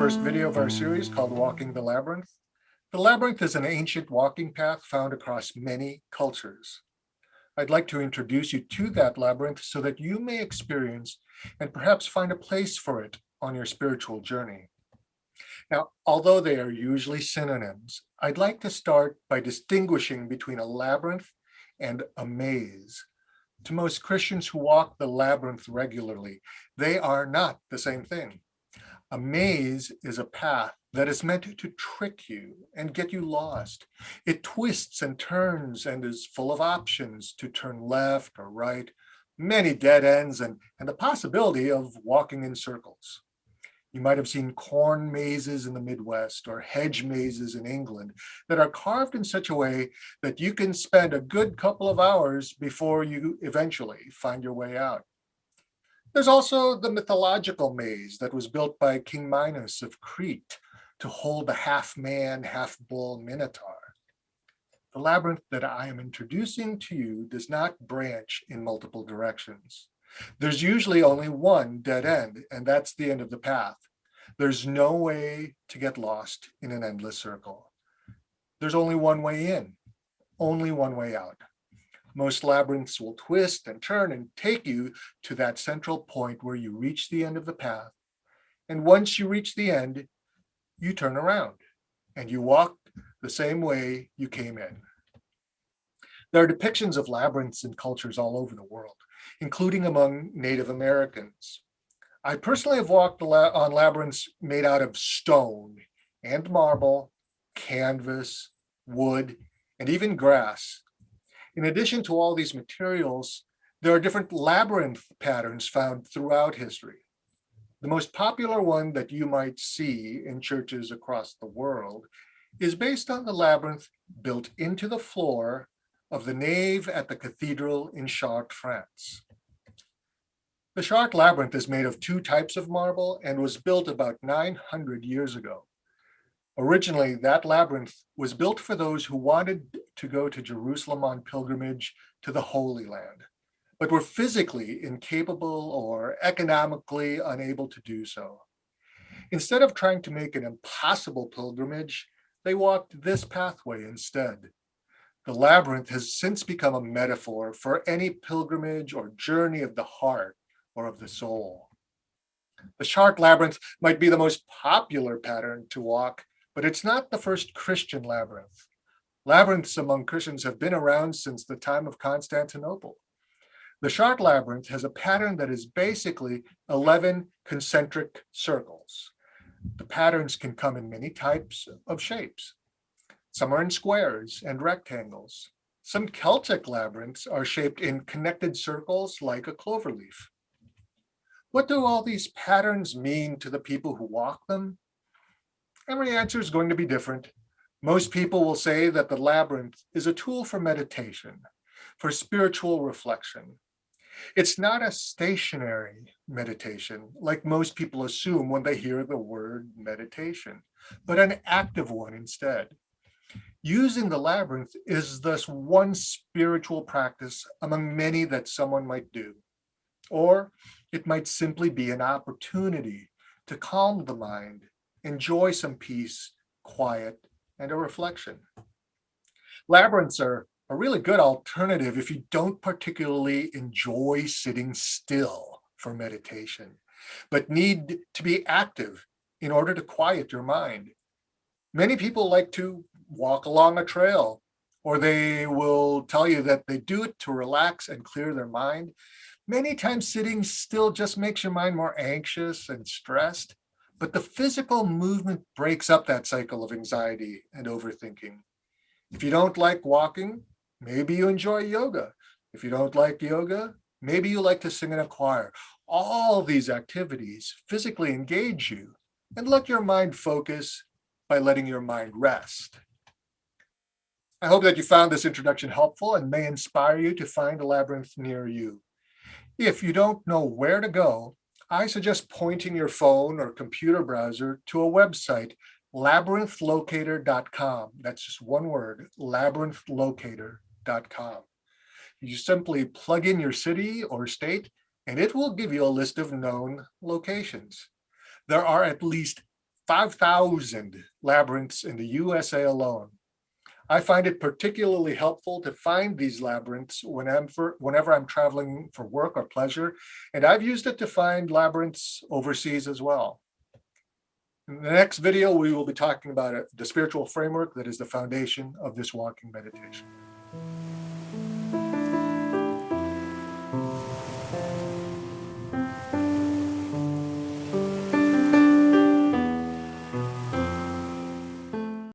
first video of our series called Walking the Labyrinth. The labyrinth is an ancient walking path found across many cultures. I'd like to introduce you to that labyrinth so that you may experience and perhaps find a place for it on your spiritual journey. Now, although they are usually synonyms, I'd like to start by distinguishing between a labyrinth and a maze. To most Christians who walk the labyrinth regularly, they are not the same thing. A maze is a path that is meant to trick you and get you lost. It twists and turns and is full of options to turn left or right, many dead ends, and the possibility of walking in circles. You might have seen corn mazes in the Midwest or hedge mazes in England that are carved in such a way that you can spend a good couple of hours before you eventually find your way out. There's also the mythological maze that was built by King Minos of Crete to hold the half-man, half-bull Minotaur. The labyrinth that I am introducing to you does not branch in multiple directions. There's usually only one dead end, and that's the end of the path. There's no way to get lost in an endless circle. There's only one way in, only one way out. Most labyrinths will twist and turn and take you to that central point where you reach the end of the path. And once you reach the end, you turn around and you walk the same way you came in. There are depictions of labyrinths in cultures all over the world, including among Native Americans. I personally have walked on labyrinths made out of stone and marble, canvas, wood, and even grass. In addition to all these materials, there are different labyrinth patterns found throughout history. The most popular one that you might see in churches across the world is based on the labyrinth built into the floor of the nave at the cathedral in Chartres, France. The Shark Labyrinth is made of two types of marble and was built about 900 years ago. Originally, that labyrinth was built for those who wanted to go to Jerusalem on pilgrimage to the Holy Land, but were physically incapable or economically unable to do so. Instead of trying to make an impossible pilgrimage, they walked this pathway instead. The labyrinth has since become a metaphor for any pilgrimage or journey of the heart or of the soul. The Shark Labyrinth might be the most popular pattern to walk, but it's not the first Christian labyrinth. Labyrinths among Christians have been around since the time of Constantinople. The Shark Labyrinth has a pattern that is basically 11 concentric circles. The patterns can come in many types of shapes. Some are in squares and rectangles. Some Celtic labyrinths are shaped in connected circles like a clover leaf. What do all these patterns mean to the people who walk them? Every answer is going to be different. Most people will say that the labyrinth is a tool for meditation, for spiritual reflection. It's not a stationary meditation, like most people assume when they hear the word meditation, but an active one instead. Using the labyrinth is thus one spiritual practice among many that someone might do. Or it might simply be an opportunity to calm the mind, enjoy some peace, quiet, and a reflection. Labyrinths are a really good alternative if you don't particularly enjoy sitting still for meditation, but need to be active in order to quiet your mind. Many people like to walk along a trail, or they will tell you that they do it to relax and clear their mind. Many times sitting still just makes your mind more anxious and stressed, but the physical movement breaks up that cycle of anxiety and overthinking. If you don't like walking, maybe you enjoy yoga. If you don't like yoga, maybe you like to sing in a choir. All these activities physically engage you and let your mind focus by letting your mind rest. I hope that you found this introduction helpful and may inspire you to find a labyrinth near you. If you don't know where to go, I suggest pointing your phone or computer browser to a website, labyrinthlocator.com. That's just one word, labyrinthlocator.com. You simply plug in your city or state, and it will give you a list of known locations. There are at least 5,000 labyrinths in the USA alone. I find it particularly helpful to find these labyrinths whenever I'm traveling for work or pleasure, and I've used it to find labyrinths overseas as well. In the next video, we will be talking about the spiritual framework that is the foundation of this walking meditation.